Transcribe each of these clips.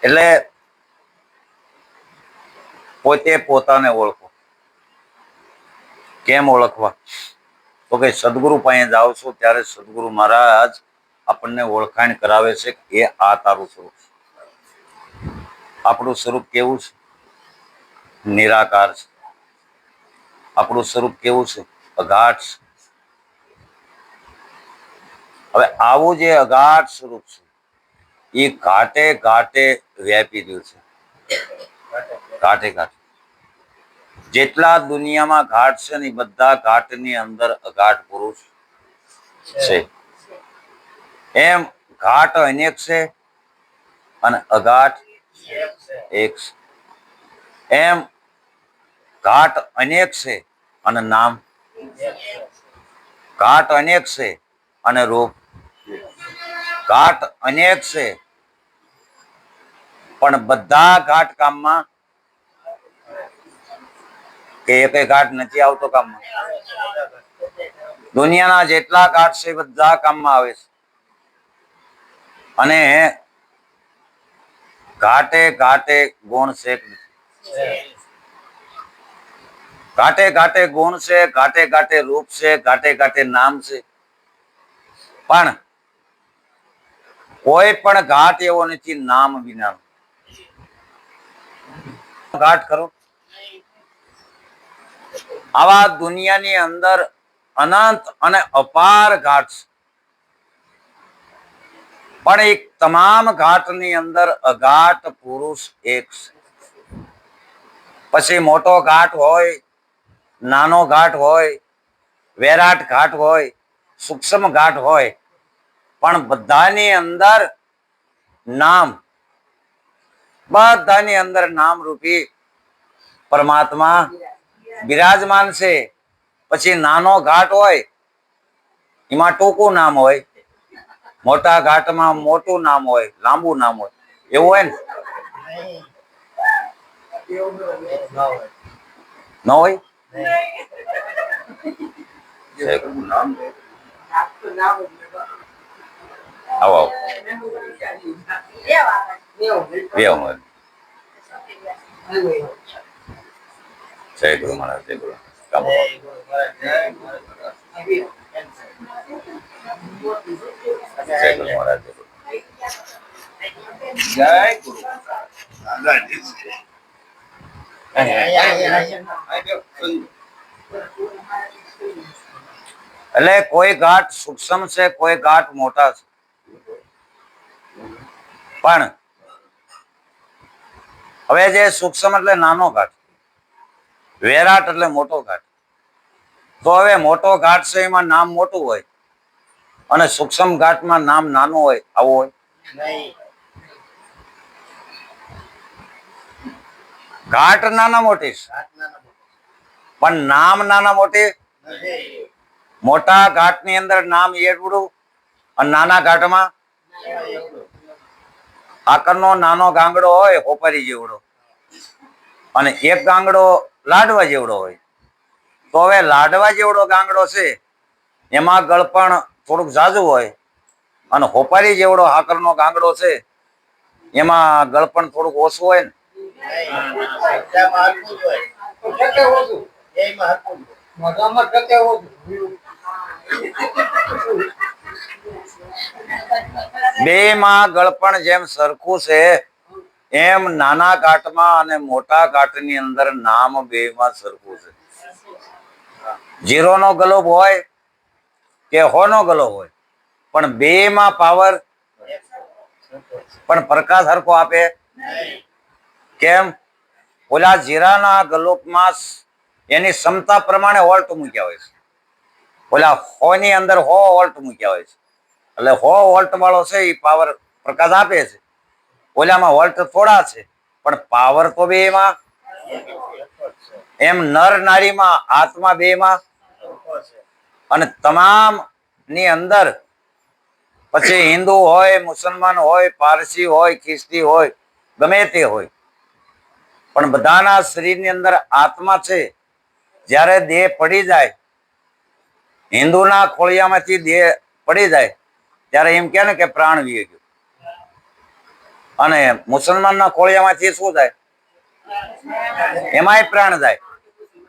એટલે પોતે પોતાને ઓળખો. કેમ ઓળખવા? તો કે સદગુરુ પાસે જાઓ છો ત્યારે સદગુરુ મહારાજ આપણને ઓળખાણ કરાવે છે કે એ આ તારું સ્વરૂપ છે. આપણું સ્વરૂપ કેવું છે? નિરાકાર છે. આપણું સ્વરૂપ કેવું છે? અગાઢ છે. હવે આવું જે અગાઢ સ્વરૂપ છે એ ઘાટે ઘાટે વ્યાપી રહ્યું છે. ઘાટે ઘાટે જેટલા દુનિયામાં ઘાટ છે ને બધા ઘાટની અંદર અગાઢ પુરુષ છે. એમ ઘાટ અનેક છે અને અગાઢ એક છે. એમ ઘાટ અનેક છે અને નામ, ઘાટ અનેક છે અને રૂપ, ઘાટ અનેક છે પણ બધા ઘાટ કામમાં કે એક ઘાટ નથી આવતો કામમાં. દુનિયાના જેટલા ઘાટ છે બધા કામમાં આવે છે. અને ઘાટે ઘાટે ગુણ છે. ઘાટે ઘાટે ગુણ છે, ઘાટે ઘાટે રૂપ છે, ઘાટે ઘાટે નામ છે. પણ કોઈ પણ ઘાટ એવો નથી નામ વિના. ઘાટ કરો. આવા દુનિયાની અંદર અનંત અને અપાર ઘાટ છે. પણ એક તમામ ઘાટની અંદર અઘાટ પુરુષ એક છે. પછી મોટો ઘાટ હોય, નાનો ઘાટ હોય, વેરાટ ઘાટ હોય, સૂક્ષ્મ ઘાટ હોય, પણ બધાની અંદર નામ, બધાની અંદર નામ રૂપી પરમાત્મા બિરાજમાન છે. પછી નાનો ઘાટ હોય એમાં ટૂંકું નામ હોય, મોટા ઘાટમાં મોટું નામ હોય, લાંબુ નામ હોય. એવું હોય ને? ન હોય? આવો જય ગુરુ મહારાજ. જય ગુરુ. જય ગુરુ મહારાજ. જય ગુરુ. એટલે કોઈ ઘાટ સૂક્ષ્મ છે, કોઈ ઘાટ મોટા છે. પણ હવે જે સૂક્ષ્મ એટલે નાનો ઘાટ, વેરાટ એટલે મોટો ઘાટ. તો હવે મોટો ઘાટ છે એમાં નામ મોટું હોય અને સૂક્ષ્મ ઘાટમાં નામ નાનું હોય, આવું હોય? ઘાટ નાના મોટી છે પણ નામ નાના મોટી. મોટા ઘાટની અંદર નામ એવડું અને નાના ઘાટમાં આકરનો નાનો ગાંગડો હોય હોપારી જેવડો, અને એક ગાંગડો લાડવા જેવડો હોય. તો હવે લાડવા જેવડો ગાંગડો છે એમાં ગળપણ થોડુંક ઝાઝુ હોય, અને હોપારી જેવડો હાકરનો ગાંગડો છે એમાં ગળપણ થોડુંક ઓછું હોય ને. બે માં ગળપણ જેમ સરખું છે એમ નાના ઘાટમાં અને મોટા ઘાટની અંદર નામ બે માં સરખું છે. 0 નો ગલોબ હોય કે 100 નો ગલોબ હોય, પણ બે માં પાવર પણ પ્રકાશ હરખો આપે. કેમ? ઓલા જીરાના ગલોબમાં એની ક્ષમતા પ્રમાણે વોલ્ટ મૂક્યા હોય છે, ઓલા 100 ની અંદર 100 વોલ્ટ મૂક્યા હોય છે. એટલે 100 વોલ્ટ વાળો છે એ પાવર પ્રકાશ આપે છે. ઓલામાં વોલ્ટ થોડા છે પણ પાવર તો બે માં. એમ નર નારીમાં આત્મા બે માં, અને તમામ ની અંદર પછી હિન્દુ હોય, મુસલમાન હોય, પારસી હોય, ખ્રિસ્તી હોય, ગમે તે હોય, પણ બધાના શરીરની અંદર આત્મા છે. જ્યારે દેહ પડી જાય, હિન્દુના ખોળિયામાંથી દેહ પડી જાય ત્યારે એમ કે ને કે પ્રાણ વી ગયો. અને મુસલમાનના ખોળિયામાંથી શું જાય? એમાંય પ્રાણ જાય.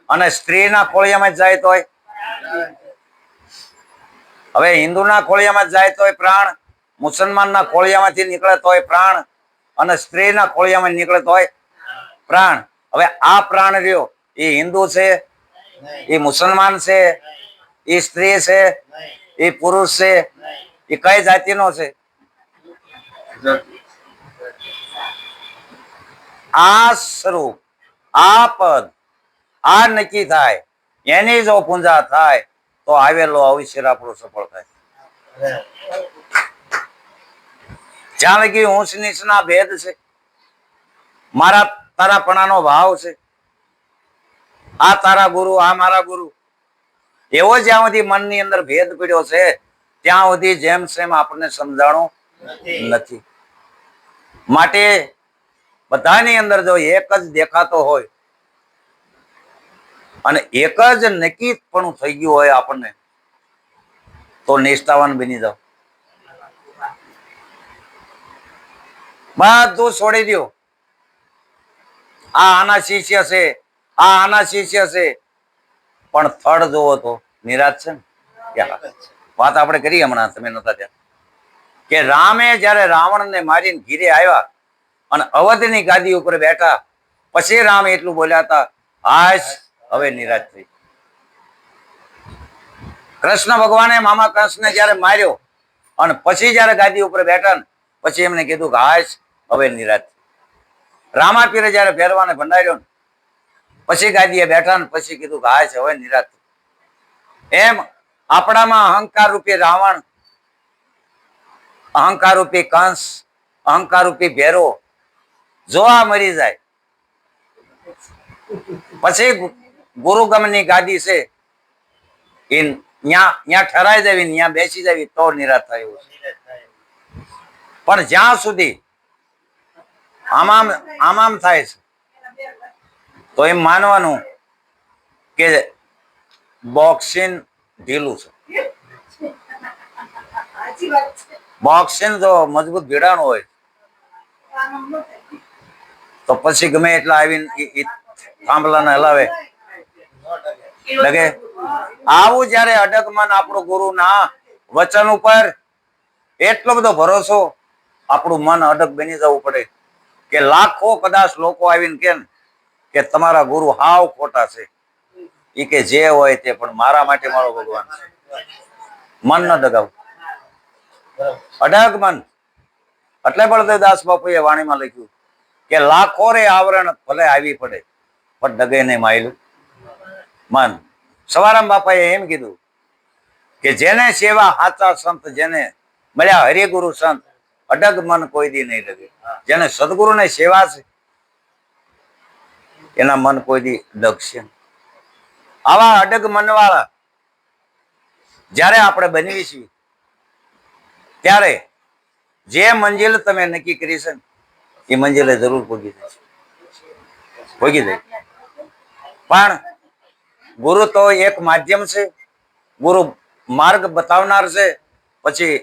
અને સ્ત્રીના ખોળિયામાં જાય તોય, હવે હિન્દુના ખોળિયામાં જાય તોય પ્રાણ, મુસલમાનના ખોળિયામાંથી નીકળે તોય પ્રાણ, અને સ્ત્રીના ખોળિયામાં નીકળે તોય પ્રાણ. હવે આ પ્રાણ રહ્યો એ હિન્દુ છે, એ મુસલમાન છે, એ સ્ત્રી છે, એ પુરુષ છે, એ કઈ જાતિનો છે? આ સ્વરૂપ, આ પદ, આ નક્કી થાય, એની જો પૂજા થાય તો આવેલો અવસર આપણો સફળ થાય. જ્યાં લગી ઊંચ નીચના ભેદ છે, મારા તારાપણાનો ભાવ છે, આ તારા ગુરુ, આ મારા ગુરુ, એવો જ્યાં સુધી મનની અંદર ભેદ પડ્યો છે ત્યાં સુધી જેમ સેમ આપણને સમજાણું નથી. માટે બધાની અંદર જો એક જ દેખાતો હોય અને એક જ નક્કી પણ થઈ ગયું હોય આપણને, તો નિષ્ઠાવાન બની જાવ. બધું છોડી દો. આ આના શિષ્ય છે, આ આના શિષ્ય છે, પણ થડ જોવો તો નિરાશ છે ને. વાત આપણે કરી હમણાં, તમે નતા ત્યાં, કે રામે જયારે રાવણને મારીને ઘીરે આવ્યા અને અવધની ગાદી ઉપર બેઠા, પછી રામ એટલું બોલ્યા હતા, હાશ હવે નિરાશ થઈ. કૃષ્ણ ભગવાને મામા કૃષ્ણને જયારે માર્યો અને પછી જયારે ગાદી ઉપર બેઠા ને પછી એમને કીધું કે હાશ હવે નિરાશ. રામા પીરે જયારે ફેરવાને ભંડાર્યો ને પછી ગાદીએ બેઠા ને પછી કીધું કે હાશ હવે નિરાશ. એમ આપણામાં અહંકાર રૂપી રાવણ, અહંકાર રૂપી કંસ, અહંકાર રૂપી ભેરો જો આ મરી જાય પછી ગુરુગમની ગાદી છે એ ત્યાં ઠરાઈ જવી, ત્યાં બેસી જવી તો નિરાશ થાય એવું છે. પણ જ્યાં સુધી આમામ થાય છે તો એમ માનવાનું કે બોક્સિંગ ઢીલું છે. બોક્સિંગ જો મજબૂત ભીડાણું હોય તો પછી ગમે એટલા આવીને થાંભલાને હલાવે લગે. આવું જયારે અડગ મન આપણું ગુરુના વચન ઉપર એટલો બધો ભરોસો, આપણું મન અડગ બની જવું પડે કે લાખો કદાચ લોકો આવીને કે તમારા ગુરુ હાવ ખોટા છે, એ કે જે હોય તે, પણ મારા માટે મારો ભગવાન છે. મન ન દગાવ, અડગ મન. એટલે બળદેવદાસ બાપુએ વાણીમાં લખ્યું કે લાખો રે આવરણ ભલે આવી પડે પણ ડગે ને માયલું મન. સવારામ બાપાએ એમ કીધું કે જેને સેવા હાચા સંત, જેને મળ્યા હરિગુરુ સંત, અડગ મન કોઈ દી નહીં ડગે. જેને સદગુરુની સેવા છે એના મન કોઈ દી ડગશે. આવા અડગ મન વાળા જ્યારે આપણે બનવી છીએ ત્યારે જે મંજિલ તમે નક્કી કરી છે એ મંજિલે જરૂર પહોંચી જશે, પહોંચી જાય. પણ ગુરુ તો એક માધ્યમ છે, ગુરુ માર્ગ બતાવનાર છે. પછી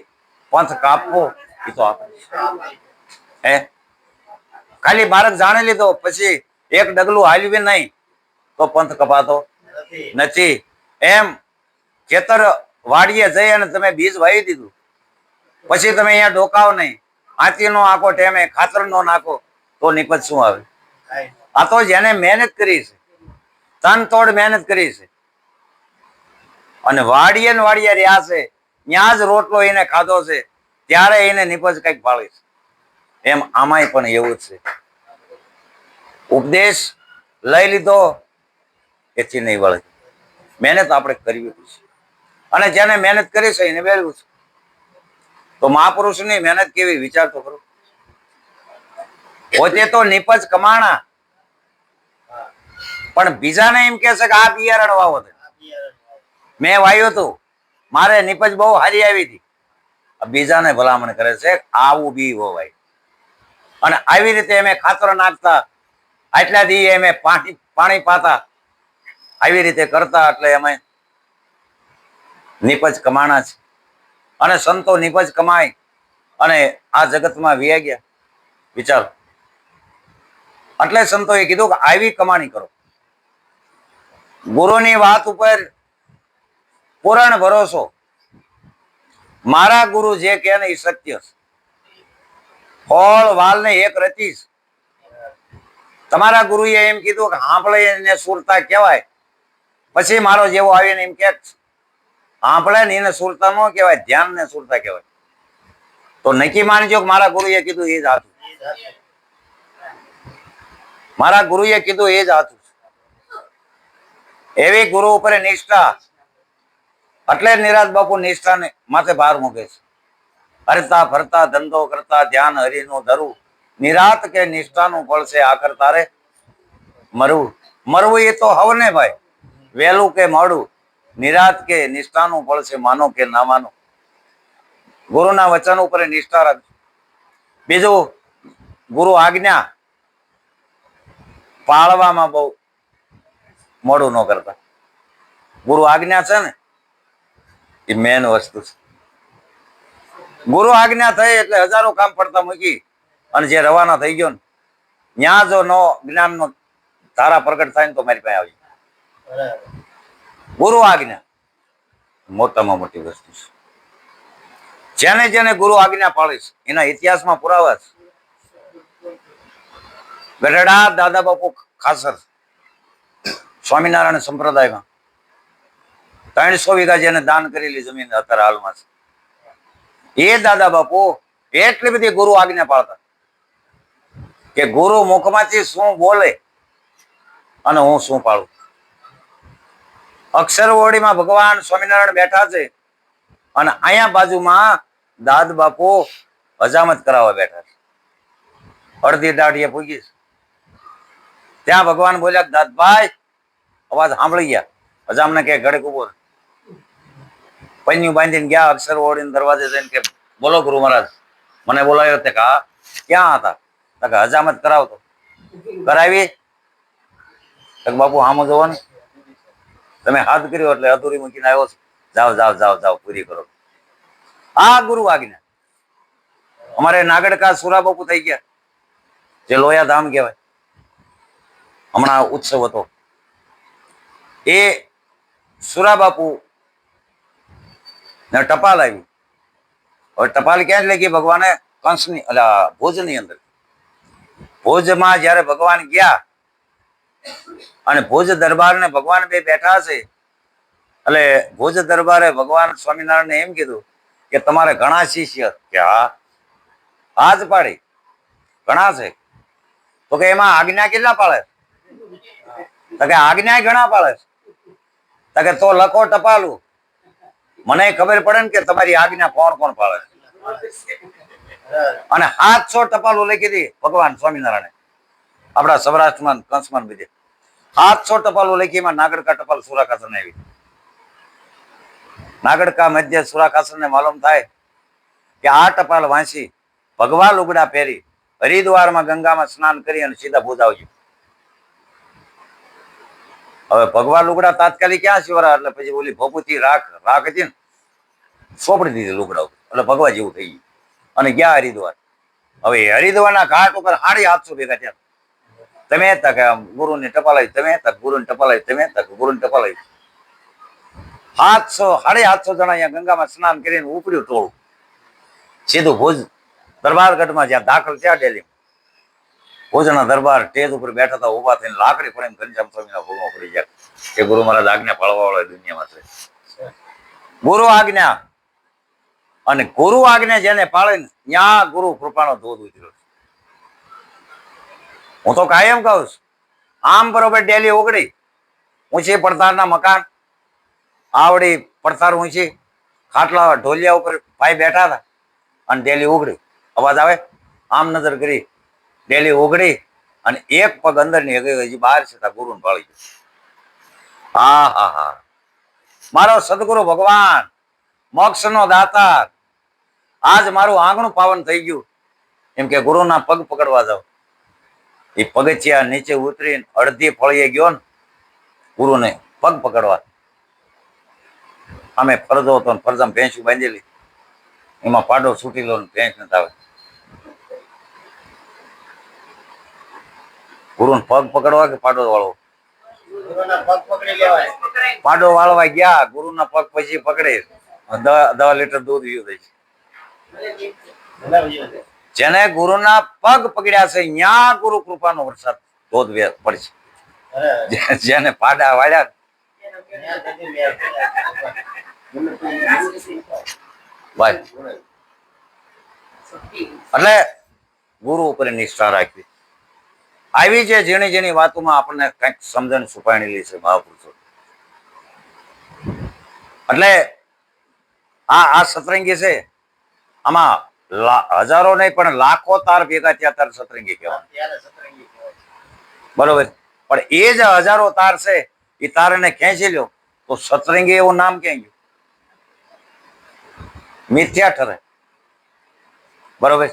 પંથ કાપવો એ તો આપણે ખાલી માર્ગ જાણી લીધો પછી એક ડગલું હાલવી નહીં તો પંથ કપાતો નથી. એમ ખેતર વાડીએ જઈ અને તમે બીજ વાવી દીધું પછી તમે અહીંયા ડોકાવ નહીં, હાથી નો આખો ટેમે ખાતર નો નાખો તો નિપજ શું આવે? આ તો જેને મહેનત કરી છે, તન તોડ મહેનત કરી છે અને વાડીએ ને વાડીએ રહ્યા છે, ત્યાં જ રોટલો એને ખાધો છે, ત્યારે એને નિપજ કઈક ફાળી છે. એમ આમાંય પણ એવું જ છે. ઉપદેશ લઈ લીધો એથી નહીં વળે, મહેનત આપણે કરવી પડશે. અને જેને મહેનત કરી છે એને મેળવ્યું છે. તો મહાપુરુષની મહેનત કેવી વિચાર તો કરો. પોતે તો નિપજ કમાણા પણ બીજાને એમ કે છે કે આ બિયારણ વાવો, મેં વાવ્યું હતું, મારે નિપજ બહુ સારી આવી હતી. બીજાને ભલામણ કરે છે આવું બી હોવાય. અને આવી રીતે અમે ખાતર નાખતા, આટલા દી અમે પાણી પાતા, આવી રીતે કરતા એટલે અમે નિપજ કમાણા છે. અને સંતો નિપજ કમાય અને આ જગતમાં વ્યા ગયા. વિચારો. એટલે સંતોએ કીધું કે આવી કમાણી કરો. ગુરુની વાત ઉપર પૂરણ ભરોસો. મારા ગુરુ જે કહે ને એ સત્ય છે. ફળ વાલ ને એક રચીશ. તમારા ગુરુએ એમ કીધું કે સાંભળે એને સુરતા કહેવાય. પછી મારો જેવો આવીને એમ કે સાંભળે ને એને સુરતા ન કહેવાય, ધ્યાન ને સુરતા કહેવાય. તો નક્કી માનજો કે મારા ગુરુએ કીધું એ જ હાથું. મારા ગુરુએ કીધું એ જ હાથું. એવી ગુરુ ઉપર નિષ્ઠા. એટલે નિરાજ બાપુ નિષ્ઠાને માથે ભાર મૂકે છે. હરતા ફરતા ધંધો કરતા ધ્યાન હરિનું ધરવું. નિરાત કે નિષ્ઠાનું ફળ છે આખર તારે મરવું. મરવું એ તો હવને ભાઈ, વહેલું કે મોડું. નિરાત કે નિષ્ઠાનું ફળ છે માનો કે ના માનો. ગુરુના વચન ઉપર નિષ્ઠા રાખજો. બીજું, ગુરુ આજ્ઞા પાળવામાં બહુ મોડું ન કરતા. ગુરુ આજ્ઞા છે ને એ મેન વસ્તુ છે. ગુરુ આજ્ઞા થઈ એટલે હજારો કામ પડતા મૂકી અને જે રવાના થઈ ગયો ને ત્યાં જો નો જ્ઞાન નો ધારા પ્રગટ થાય ને તો મારી પાસે આવી. ગુરુ આજ્ઞા મોટામાં મોટી વસ્તુ છે. જેને જેને ગુરુ આજ્ઞા પાળીશ એના ઇતિહાસમાં પુરાવા છે. ગઢડા દાદા બાપુ ખાસર સ્વામિનારાયણ સંપ્રદાયમાં 300 વીઘા જેને દાન કરેલી જમીન અત્યારે હાલમાં છે. એ દાદા બાપુ એટલી બધી ગુરુ આજ્ઞા પાળતા કે ગુરુ મુખમાંથી શું બોલે અને હું શું પાળું. અક્ષરવોડીમાં ભગવાન સ્વામિનારાયણ બેઠા છે અને અહીંયા બાજુમાં દાદ બાપુ હજામત કરાવવા બેઠા છે. અડધી દાઢીએ પૂગી છે. ત્યાં ભગવાન બોલ્યા, દાદભાઈ અવાજ સાંભળી ગયા. હજામને કે ઘડીક ઉભો રહે. પૈન્યું બાંધીને ગયા અક્ષરવોડી દરવાજે જઈને કે બોલો ગુરુ મહારાજ, મને બોલાયો તે કે ક્યાં હતા? કે હજામત કરાવતો. કરાવી? બાપુ આમ જોવો ને, તમે હાથ કર્યો એટલે અધૂરી મૂકીને આવ્યો છો. જાઓ જાઓ જાઓ જાઓ પૂરી કરો. આ ગુરુ આજ્ઞા. અમારે નાગડકા સુરા બાપુ થઈ ગયા, જે લોયા ધામ કહેવાય. હમણાં ઉત્સવ હતો. એ સુરા બાપુ ને ટપાલ આવી. હવે ટપાલ ક્યાં લઈ ગઈ? ભગવાને કંસની ભુજની અંદર. ભુજમાં જયારે ભગવાન ગયા અને ભુજ દરબાર ને ભગવાન બે બેઠા છે એટલે ભુજ દરબારે ભગવાન સ્વામિનારાયણ એમ કીધું કે તમારે ઘણા શિષ્ય? કે હા. હાથ પાડી ઘણા છે. તો કે એમાં આજ્ઞા કેટલા પાળે? તો કે આજ્ઞા ઘણા પાળે છે. તો કે તો લખો ટપાલું, મને ખબર પડે ને કે તમારી આજ્ઞા કોણ કોણ પાળે. અને 700 ટપાલો લખી હતી ભગવાન સ્વામિનારાયણ આપણા સૌરાષ્ટ્રમાં કંસમાં બીજે. 700 ટપાલો લખી. એમાં નાગડકા ટપાલ સુરાખાસર ને આવી. નાગડકા મધ્ય સુરાખાસર ને માલુમ થાય કે આ ટપાલ વાંચી ભગવા લુગડા પહેરી હરિદ્વારમાં ગંગામાં સ્નાન કરી અને સીધા ભુજ આવજો. હવે ભગવા લુગડા તાત્કાલિક ક્યાં શિવરા? એટલે પછી ઓલી ભભૂતિ રાખ હતી ને, સોંપડી દીધી લુગડા ઉપર. એટલે ભગવા જેવું થઈ ગયું અને ગયા હરિદ્વાર. હવે હરિદ્વારના ઘાટ ઉપર 750 ભેગા થયા. તમે તક ગુરુની ટપાલાઈ, તમે તક ગુરુની ટપાલાઈ, તમે તક ગુરુની ટપાલાઈ. 750 જણા અહીંયા ગંગામાં સ્નાન કરીને ઉપડ્યું ટોળું સીધું ભુજ દરબારગઢમાં જ્યાં દાખલ થયા ડેલી. ભુજના દરબાર સ્ટેજ ઉપર બેઠા હતા, ઉભા થઈને લાકડી પડીને ઘનશ્યામ સ્વામીના ભોગમાં પડી ગયા કે ગુરુ મહારાજ આજ્ઞા પાળવા વાળા દુનિયામાં છે. ગુરુ આજ્ઞા. અને ગુરુ આજ્ઞા જેને પાળે ને ત્યાં ગુરુ કૃપાનો ધોધ ઉતર્યો. હું તો કાયમ કહું છું, આમ બરોબર ડેલી ઉગડી ઊંચી પડતારના મકાન, આવડી પડતાર ઊંચી, ખાટલા ઢોલિયા ઉપર ભાઈ બેઠા હતા અને ડેલી ઉગડી. અવાજ આવે? આમ નજર કરી ડેલી ઉગડી અને એક પગ અંદર ની હજી બહાર છે, ગુરુ પાળી ગયો. હા હા હા, મારો સદગુરુ ભગવાન મોક્ષ નો દાતા આજ મારું આંગણું પાવન થઈ ગયું. એમ કે ગુરુના પગ પકડવા જાવ. એ પગથિયા નીચે ઉતરીને અડધી ફળીએ ગયો ને ગુરુને પગ પકડવા. અમે ફરજો હતો, ફરજામાં ભેંસું બાંધેલી, એમાં પાડો છૂટી લો, ભેંસ નથી આવે. ગુરુ પગ પકડવા કે પાડો વાળવો? ગુરુના પગ પકડી લેવાય. પાડો વાળવા ગયા, ગુરુના પગ પછી પકડે, 10 લીટર દૂધ પીવું થઈ. જેને ગુરુના પગ પકડ્યા છે ત્યાં ગુરુ કૃપાનો વરસાદ ધોધ પડશે. જેને પાડા વાળ્યા ભાઈ, એટલે ગુરુ ઉપર નિષ્ઠા રાખવી. આવી છે ઝીણી ઝીણી વાતોમાં આપણને કંઈક સમજણ છુપાયેલી છે મહાપુરુષો. એટલે આ સતરંગી છે, આમાં હજારો નહીં પણ લાખો તાર ભેગા થયા તાર સતરંગી કહેવાય. બરોબર. પણ એ જ હજારો તાર છે, એ તારને ખેંચી લ્યો તો સતરંગી એવું નામ ક્યાં ગયું? મિથ્યા ઠરે. બરોબર.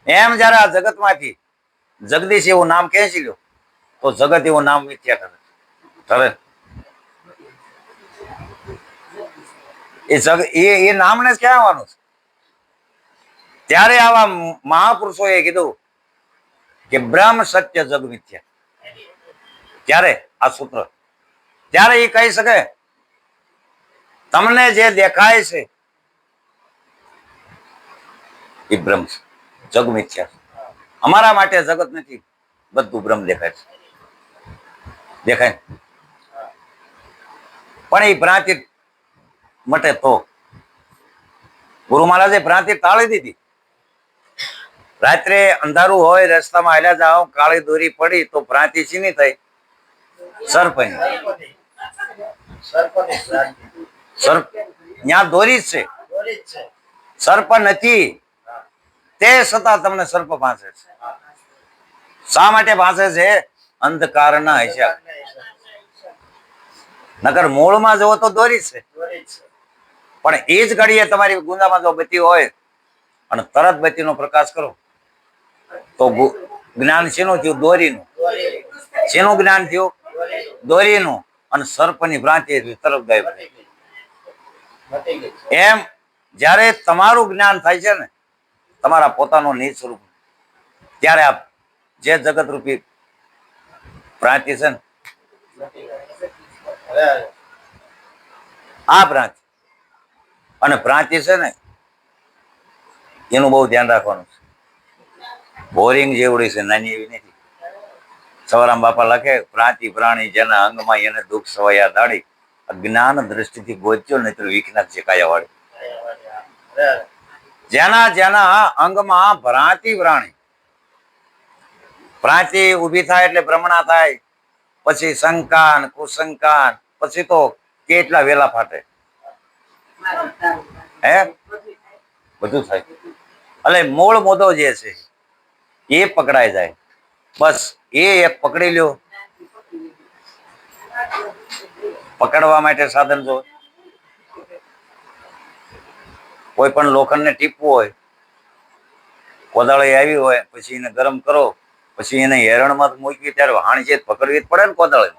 એમ જયારે આ જગતમાંથી જગદીશ એવું નામ ખેંચી લ્યો તો જગત એવું નામ મિથ્યા ઠરે. એ નામને જ ક્યાં આવવાનું છે? ત્યારે આવા મહાપુરુષોએ કીધું કે બ્રહ્મ સત્ય જગ મિથ્યા. ત્યારે આ સૂત્ર, ત્યારે એ કહી શકે તમને જે દેખાય છે એ બ્રહ્મ છે, જગ મિથ્યા. અમારા માટે જગત નથી, બધું બ્રહ્મ દેખાય છે. દેખાય પણ એ ભ્રાંતિ મટે તો. ગુરુ મહારાજે ભ્રાંતિ ટાળી દીધી. રાત્રે અંધારું હોય, રસ્તામાં હાલ્યા જાઓ, કાળી દોરી પડી તો ભ્રાંતિ ચીની થઈ? સર્પની. સર્પ ત્યાં દોરી જ છે, સર્પ નથી. તે છતાં તમને સર્પ ભાંસે છે. શા માટે ભાંસે છે? અંધકારના હિસાબ. નકર મૂળમાં જુઓ તો દોરી છે. પણ એ જ ઘડીએ તમારી ગુંદામાં જો બત્તી હોય અને તરત બત્તીનો પ્રકાશ કરો તો જ્ઞાન શેનું થયું? દોરીનું. શેનું જ્ઞાન થયું? દોરીનું. અને સર્પની ભ્રાંતિ તરફ ગાયબ. એમ જ્યારે તમારું જ્ઞાન થાય છે ને તમારા પોતાનું નિજ સ્વરૂપ, ત્યારે આપ જે જગત રૂપી ભ્રાંતિ છે ને, આ ભ્રાંતિ અને ભ્રાંતિ છે ને એનું બહુ ધ્યાન રાખવાનું છે. બોરિંગ જેવડી છે, નાની એવી નથી. સવારામ બાપા લખે, ભ્રાંતિ પ્રાણી જેના અંગમાં એને દુઃખ સવાયા દાડી, જ્ઞાન દ્રષ્ટિથી ગોચ્યો નહીં તો વિખનાથ ચેકાયા વાળી. જેના અંગમાં ભ્રાંતિ પ્રાણી, ભ્રાંતિ ઉભી થાય એટલે ભ્રમણા થાય, પછી શંકાન કુશંકાન, પછી તો કેટલા વેલા ફાટે. હે બધું થાય. એટલે મૂળ મુદ્દો જે છે એ પકડાઈ જાય. બસ એ એક પકડી લ્યો. પકડવા માટે સાધન જો કોઈ પણ લોખંડને ટીપવું હોય, કોદાળી આવી હોય, પછી એને ગરમ કરો, પછી એને હેરણમાં મૂકવી ત્યારે હાણચેત પકડવી જ પડે ને કોદાળી,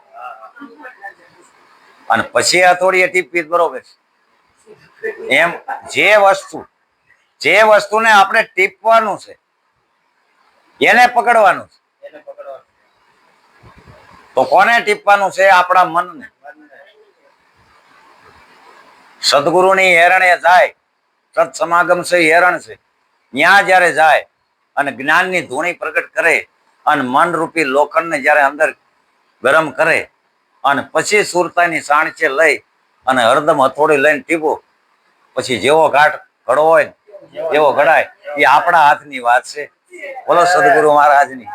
અને પછી હથોડીએ ટીપવી બરોબર. એમ જે વસ્તુને આપણે ટીપવાનું છે એને પકડવાનું છે. તો કોને ટીપવાનું છે? આપણા મનને. સદગુરુની હેરણે જાય, સત્સમાગમ છે હેરણ છે, ત્યાં જયારે જાય અને જ્ઞાનની ધૂણી પ્રગટ કરે અને મન રૂપી લોખંડને જયારે અંદર ગરમ કરે અને પછી સુરતાની સાણચે લઈ અને હરદમ હથોડી લઈને ટીપો, પછી જેવો ઘાટ ઘડો હોય એવો ઘડાય. એ આપણા હાથની વાત છે. બોલો સદગુરુ મહારાજની.